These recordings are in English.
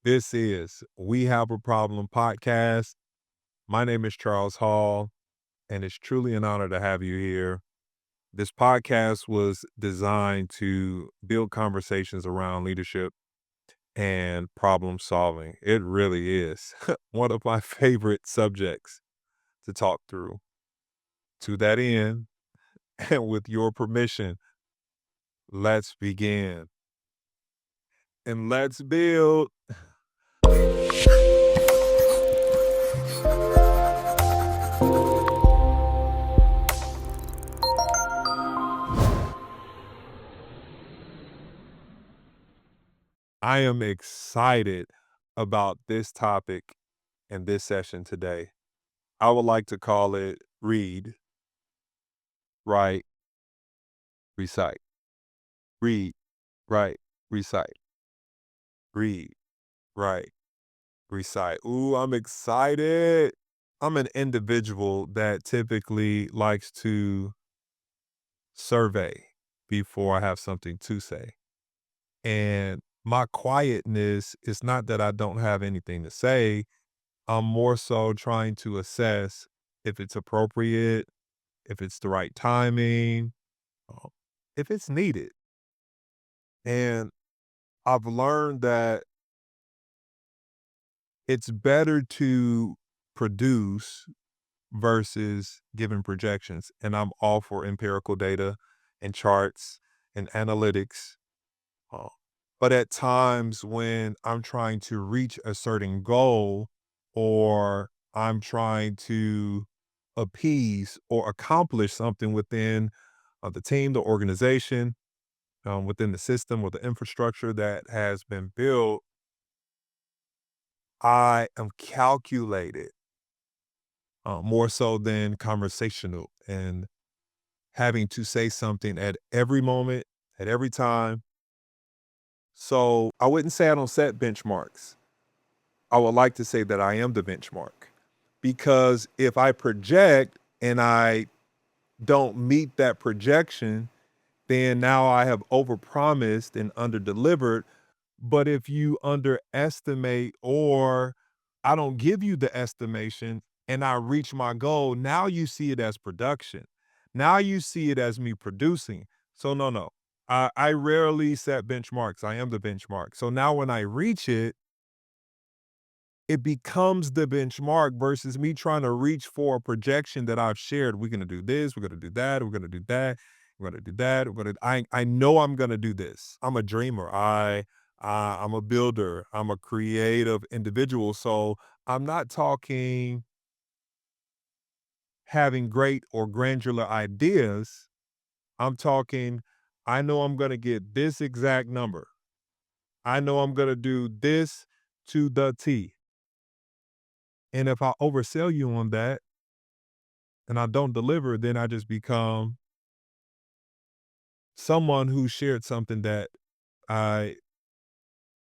This is We Have a Problem podcast. My name is Charles Hall, and it's truly an honor to have you here. This podcast was designed to build conversations around leadership and problem solving. It really is one of my favorite subjects to talk through. To that end, and with your permission, let's begin and let's build. I am excited about this topic and this session today. I would like to call it read, write, recite. Read, write, recite. Read, write, recite. Ooh, I'm excited. I'm an individual that typically likes to survey before I have something to say. And my quietness is not that I don't have anything to say. I'm more so trying to assess if it's appropriate, if it's the right timing, uh, if it's needed. And I've learned that it's better to produce versus giving projections. And I'm all for empirical data and charts and analytics. Uh, but at times when I'm trying to reach a certain goal or I'm trying to appease or accomplish something within the team, the organization, within the system or the infrastructure that has been built, I am calculated more so than conversational and having to say something at every moment, at every time. So I wouldn't say I don't set benchmarks. I would like to say that I am the benchmark because if I project and I don't meet that projection, then now I have overpromised and underdelivered. But if you underestimate or I don't give you the estimation and I reach my goal, now you see it as production. Now you see it as me producing. So no, no. I rarely set benchmarks. I am the benchmark. So now when I reach it, it becomes the benchmark versus me trying to reach for a projection that I've shared. We're gonna do this, we're gonna do that, we're gonna do that, we're gonna do that. I know I'm gonna do this. I'm a dreamer. I'm a builder. I'm a creative individual. So I'm not talking having great or granular ideas. I'm talking, I know I'm gonna get this exact number. I know I'm gonna do this to the T. And if I oversell you on that, and I don't deliver, then I just become someone who shared something that I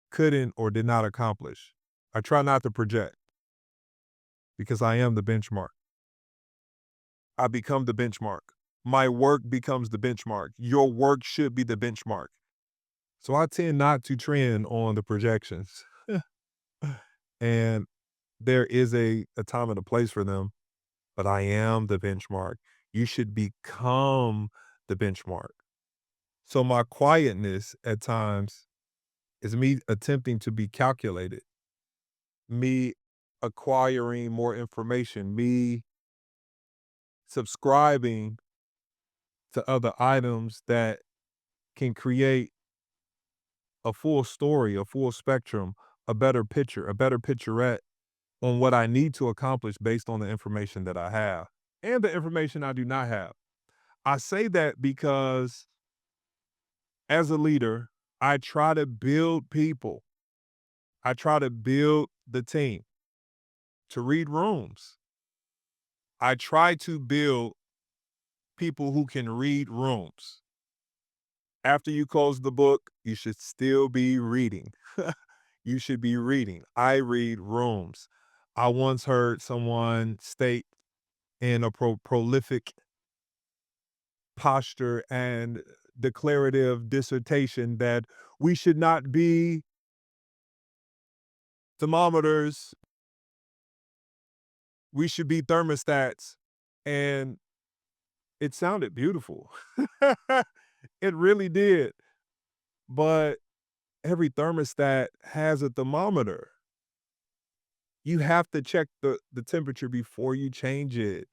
couldn't or did not accomplish. I try not to project because I am the benchmark. I become the benchmark. My work becomes the benchmark. Your work should be the benchmark. So I tend not to trend on the projections. And there is a time and a place for them, but I am the benchmark. You should become the benchmark. So my quietness at times is me attempting to be calculated, me acquiring more information, me subscribing to other items that can create a full story, a full spectrum, a better picture, a better picturette on what I need to accomplish based on the information that I have and the information I do not have. I say that because as a leader, I try to build people. I try to build the team to read rooms. I try to build people who can read rooms. After you close the book, you should still be reading. You should be reading. I read rooms. I once heard someone state in a prolific posture and declarative dissertation that we should not be thermometers, we should be thermostats. And it sounded beautiful. It really did. But every thermostat has a thermometer. You have to check the temperature before you change it.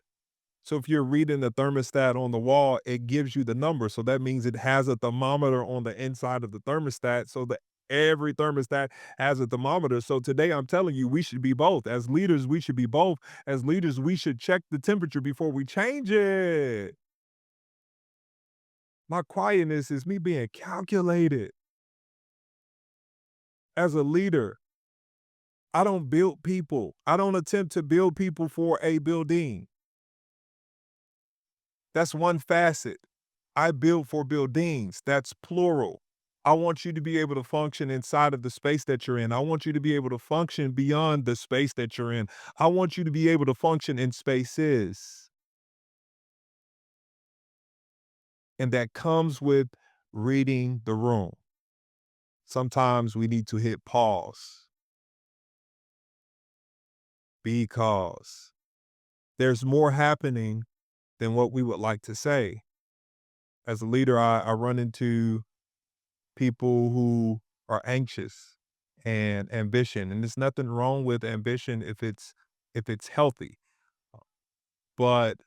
So if you're reading the thermostat on the wall, it gives you the number. So that means it has a thermometer on the inside of the thermostat. So that every thermostat has a thermometer. So today I'm telling you, we should be both. As leaders, we should be both. As leaders, we should check the temperature before we change it. My quietness is me being calculated. As a leader, I don't build people. I don't attempt to build people for a building. That's one facet. I build for buildings. That's plural. I want you to be able to function inside of the space that you're in. I want you to be able to function beyond the space that you're in. I want you to be able to function in spaces. And that comes with reading the room. Sometimes we need to hit pause because there's more happening than what we would like to say. As a leader, I run into people who are anxious and ambition, and there's nothing wrong with ambition if it's healthy, but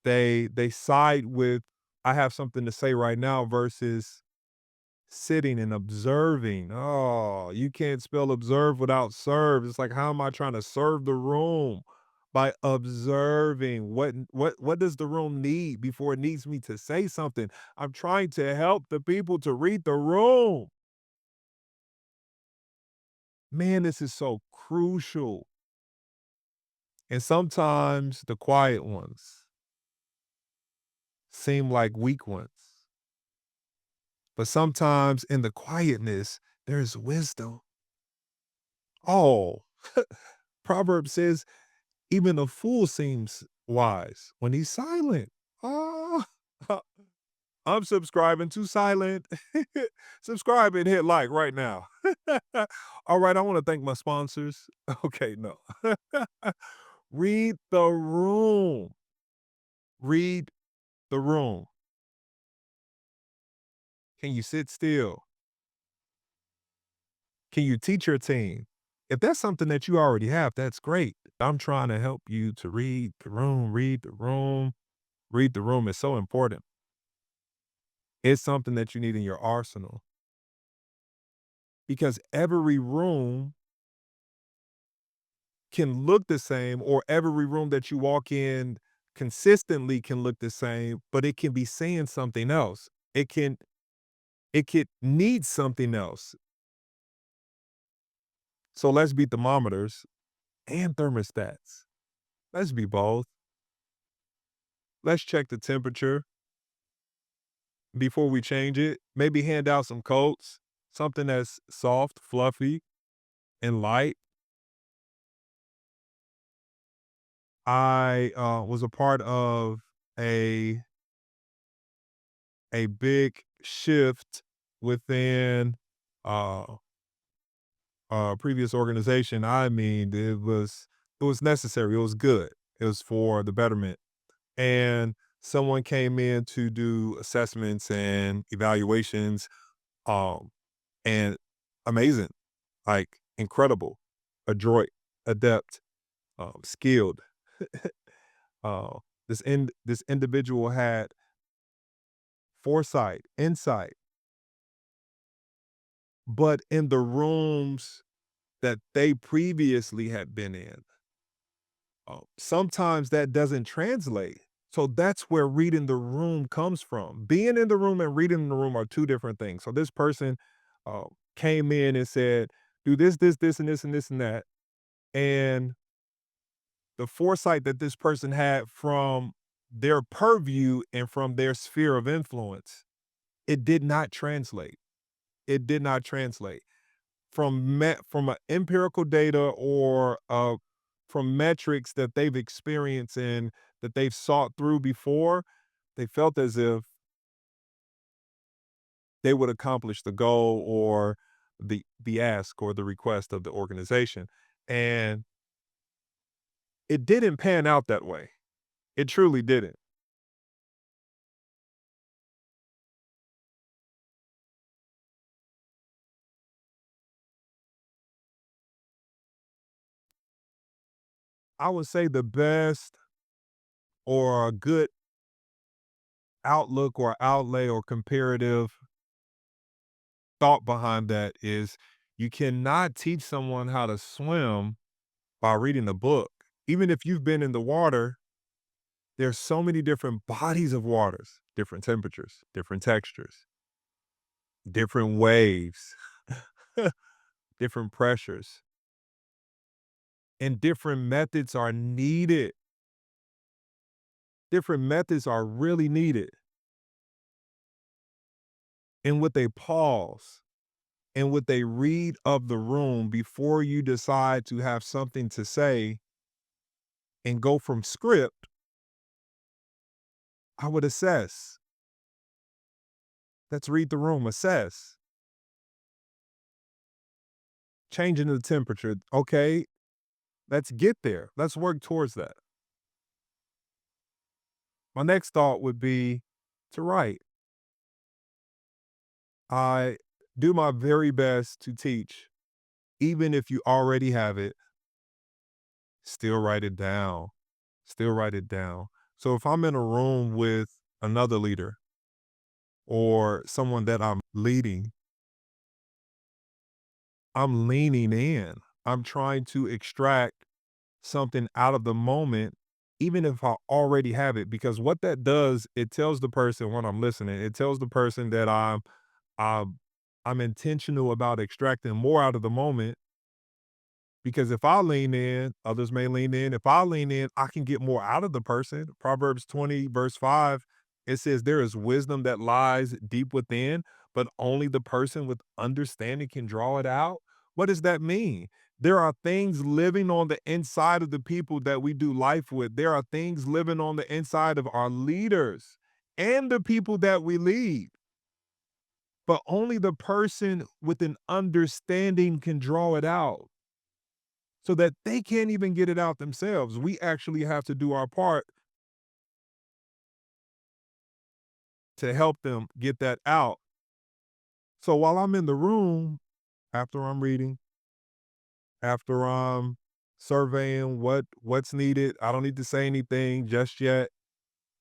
they side with I have something to say right now versus sitting and observing. Oh, you can't spell observe without serve. It's like, how am I trying to serve the room? By observing what does the room need before it needs me to say something. I'm trying to help the people to read the room. Man, this is so crucial. And sometimes the quiet ones seem like weak ones. But sometimes in the quietness, there's wisdom. Oh, Proverb says, even a fool seems wise when he's silent. Oh, I'm subscribing to silent. Subscribe and hit like right now. All right, I want to thank my sponsors. Okay, no. Read the room. Read the room. Can you sit still? Can you teach your team? If that's something that you already have, that's great. I'm trying to help you to read the room, read the room, read the room is so important. It's something that you need in your arsenal because every room can look the same, or every room that you walk in consistently can look the same, but it can be saying something else. It could need something else. So let's be thermometers and thermostats. Let's be both. Let's check the temperature before we change it. Maybe hand out some coats, something that's soft, fluffy, and light. I was a part of a a big shift within uh, a previous organization. I mean, it was necessary. It was good. It was for the betterment. And someone came in to do assessments and evaluations. Um, and amazing, like incredible, adroit, adept, skilled. This individual had foresight, insight, but in the rooms that they previously had been in, sometimes that doesn't translate. So that's where reading the room comes from. Being in the room and reading in the room are two different things. So this person uh, came in and said, "Do this, this, this, and this, and this, and that," and the foresight that this person had from their purview and from their sphere of influence, it did not translate. It did not translate from a empirical data or from metrics that they've experienced and that they've sought through before. They felt as if they would accomplish the goal or the ask or the request of the organization. And it didn't pan out that way. It truly didn't. I would say the best or a good outlook or outlay or comparative thought behind that is you cannot teach someone how to swim by reading a book. Even if you've been in the water, there's so many different bodies of waters, different temperatures, different textures, different waves, different pressures, and different methods are needed. Different methods are really needed. And what they pause and what they read of the room before you decide to have something to say and go from script, I would assess. Let's read the room, assess. Changing the temperature. Okay, let's get there. Let's work towards that. My next thought would be to write. I do my very best to teach, even if you already have it, still write it down. Still write it down. So if I'm in a room with another leader or someone that I'm leading, I'm leaning in. I'm trying to extract something out of the moment, even if I already have it, because what that does, it tells the person when I'm listening, it tells the person that I'm I'm intentional about extracting more out of the moment because if I lean in, others may lean in. If I lean in, I can get more out of the person. Proverbs 20, verse 5, it says, there is wisdom that lies deep within, but only the person with understanding can draw it out. What does that mean? There are things living on the inside of the people that we do life with. There are things living on the inside of our leaders and the people that we lead. But only the person with an understanding can draw it out so that they can't even get it out themselves. We actually have to do our part to help them get that out. So while I'm in the room, after I'm reading, after I'm surveying what's needed, I don't need to say anything just yet.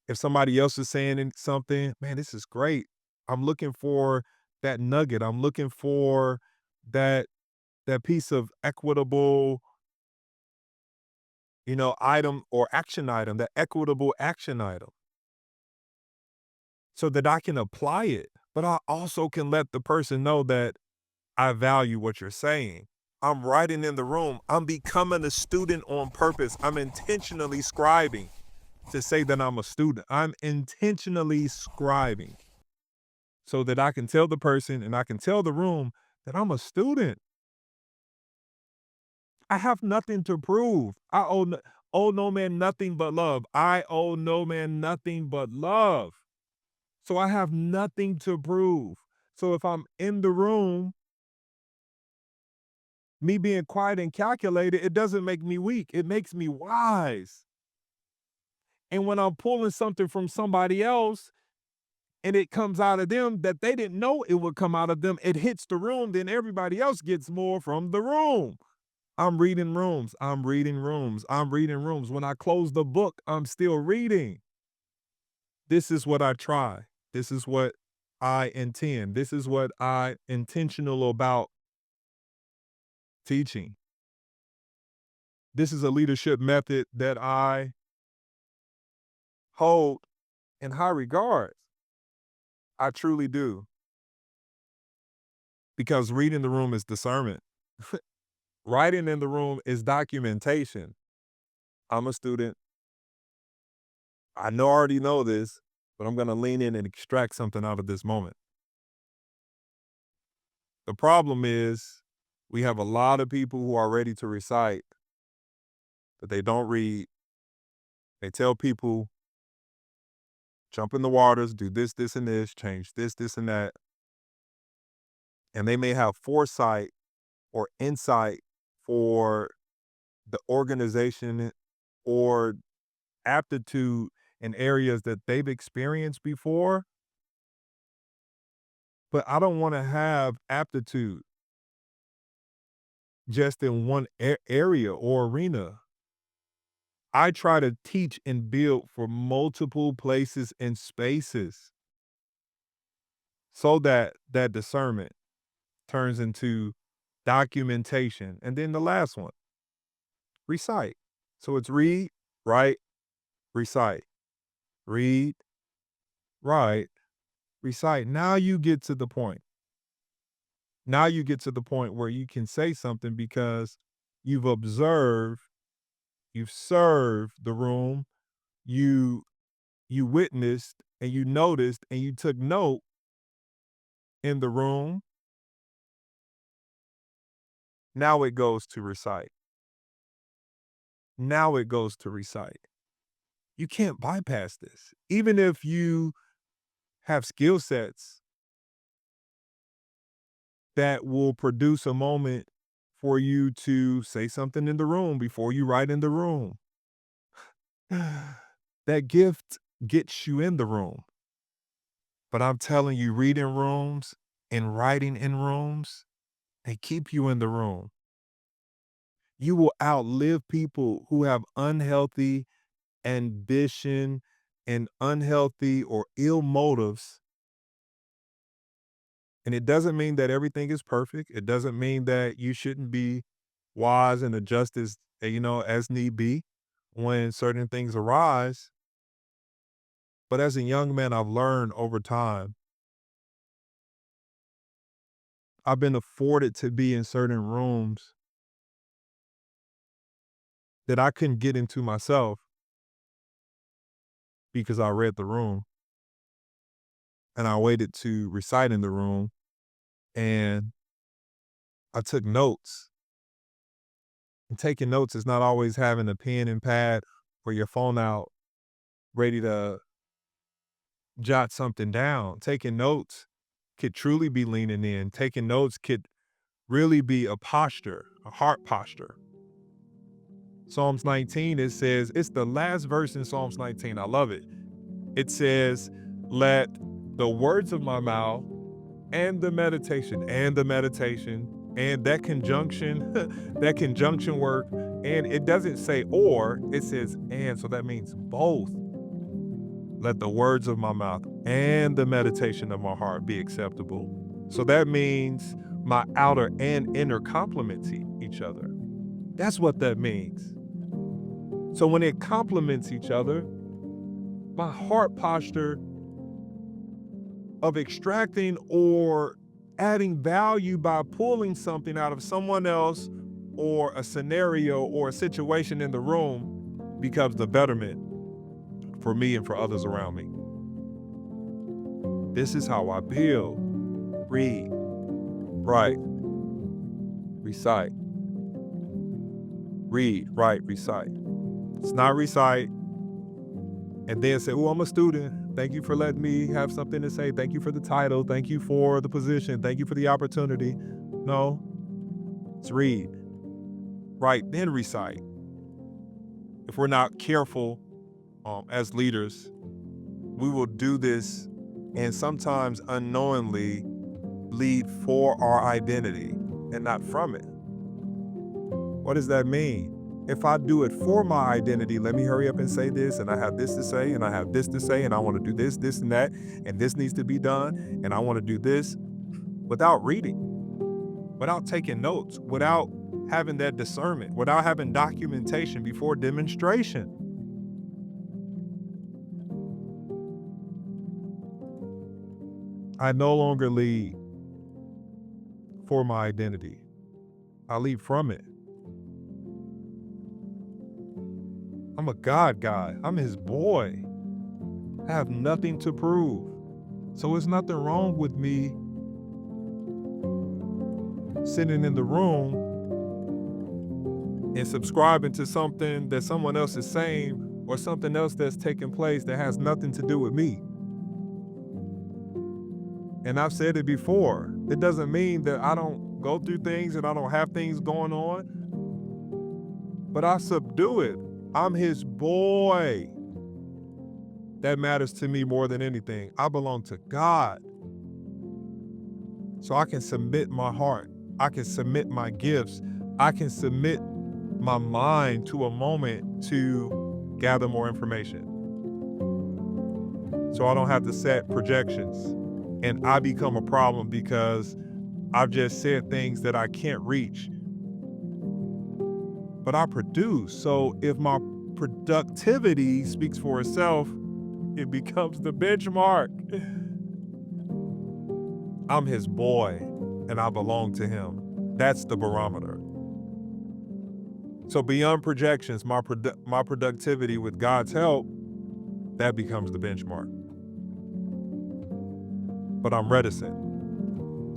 If somebody else is saying something, man, this is great. I'm looking for that nugget. I'm looking for that that piece of equitable, item or action item, that equitable action item so that I can apply it. But I also can let the person know that I value what you're saying. I'm writing in the room. I'm becoming a student on purpose. I'm intentionally scribing to say that I'm a student. I'm intentionally scribing so that I can tell the person and I can tell the room that I'm a student. I have nothing to prove. Owe no man nothing but love. I owe no man nothing but love. So I have nothing to prove. So if I'm in the room, me being quiet and calculated, it doesn't make me weak. It makes me wise. And when I'm pulling something from somebody else and it comes out of them that they didn't know it would come out of them, it hits the room, then everybody else gets more from the room. I'm reading rooms. I'm reading rooms. I'm reading rooms. When I close the book, I'm still reading. This is what I try. This is what I intend. This is what I intentional about teaching. This is a leadership method that I hold in high regards. I truly do. Because reading the room is discernment. Writing in the room is documentation. I'm a student. I already know this, but I'm going to lean in and extract something out of this moment. The problem is we have a lot of people who are ready to recite, but they don't read. They tell people, jump in the waters, do this, this, and this, change this, this, and that. and they may have foresight or insight for the organization or aptitude in areas that they've experienced before, but I don't wanna have aptitude just in one area or arena. I try to teach and build for multiple places and spaces so that that discernment turns into documentation. And then the last one, recite. So it's read, write, recite. Read, write, recite. Now you get to the point. Now you get to the point where you can say something because you've observed, you've served the room, you you witnessed and you noticed and you took note in the room. Now it goes to recite. Now it goes to recite. You can't bypass this. Even if you have skill sets that will produce a moment for you to say something in the room before you write in the room. That gift gets you in the room. But I'm telling you, reading rooms and writing in rooms, they keep you in the room. You will outlive people who have unhealthy ambition and unhealthy or ill motives. And it doesn't mean that everything is perfect. It doesn't mean that you shouldn't be wise and adjust as need be when certain things arise. But as a young man, I've learned over time, I've been afforded to be in certain rooms that I couldn't get into myself because I read the room and I waited to recite in the room and I took notes. And taking notes is not always having a pen and pad or your phone out ready to jot something down. Taking notes could truly be leaning in. Taking notes could really be a posture, a heart posture. Psalms 19, it says, it's the last verse in Psalms 19. I love it. It says, let the words of my mouth and the meditation, and that conjunction, that conjunction work. And it doesn't say or, it says and. So that means both. Let the words of my mouth and the meditation of my heart be acceptable. So that means my outer and inner complement each other. That's what that means. So when it complements each other, my heart posture of extracting or adding value by pulling something out of someone else or a scenario or a situation in the room becomes the betterment for me and for others around me. This is how I build. Read, write, recite. Read, write, recite. It's not recite and then say, oh, I'm a student. Thank you for letting me have something to say. Thank you for the title. Thank you for the position. Thank you for the opportunity. No, it's read, write, then recite. If we're not careful as leaders, we will do this and sometimes unknowingly lead for our identity and not from it. What does that mean? If I do it for my identity, let me hurry up and say this, and I have this to say, and I have this to say, and I want to do this, this, and that, and this needs to be done, and I want to do this without reading, without taking notes, without having that discernment, without having documentation before demonstration. I no longer lead for my identity. I lead from it. I'm a God guy. I'm his boy. I have nothing to prove. So it's nothing wrong with me sitting in the room and subscribing to something that someone else is saying or something else that's taking place that has nothing to do with me. And I've said it before. It doesn't mean that I don't go through things and I don't have things going on, but I subdue it. I'm his boy. That matters to me more than anything. I belong to God. So I can submit my heart. I can submit my gifts. I can submit my mind to a moment to gather more information. So I don't have to set projections. And I become a problem because I've just said things that I can't reach. But I produce. So if my productivity speaks for itself, it becomes the benchmark. I'm his boy and I belong to him. That's the barometer. So beyond projections, my productivity with God's help, that becomes the benchmark. But I'm reticent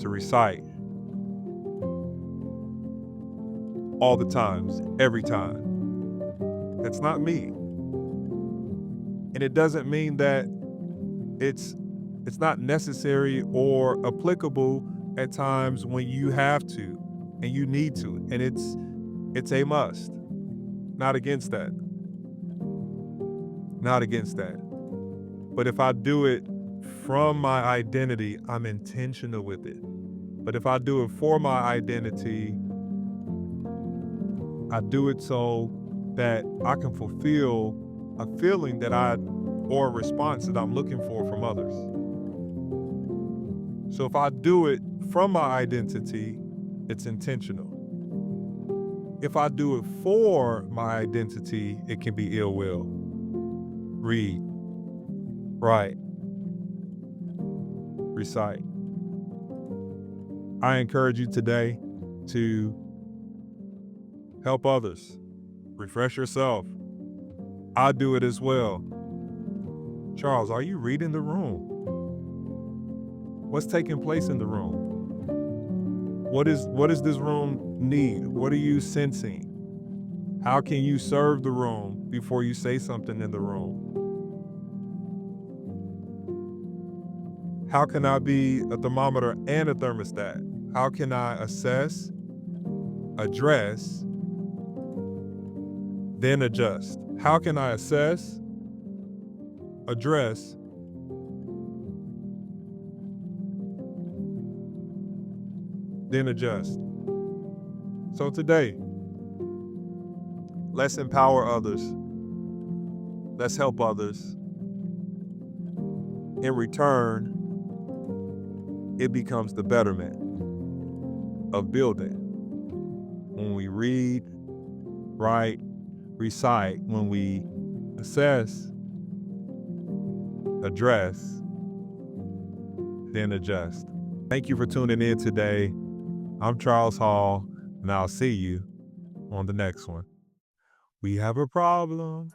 to recite all the times, every time. That's not me. And it doesn't mean that it's not necessary or applicable at times when you have to and you need to. And it's a must. Not against that. Not against that. But if I do it from my identity, I'm intentional with it. But if I do it for my identity, I do it so that I can fulfill a feeling that or a response that I'm looking for from others. So if I do it from my identity, it's intentional. If I do it for my identity, it can be ill will. Read, write, recite. I encourage you today to help others, refresh yourself. I do it as well. Charles, are you reading the room? What's taking place in the room? What does this room need? What are you sensing? How can you serve the room before you say something in the room? How can I be a thermometer and a thermostat? How can I assess, address, then adjust? How can I assess, address, then adjust? So today, let's empower others. Let's help others. In return, it becomes the betterment of building. When we read, write, recite, when we assess, address, then adjust. Thank you for tuning in today. I'm Charles Hall, and I'll see you on the next one. We have a problem.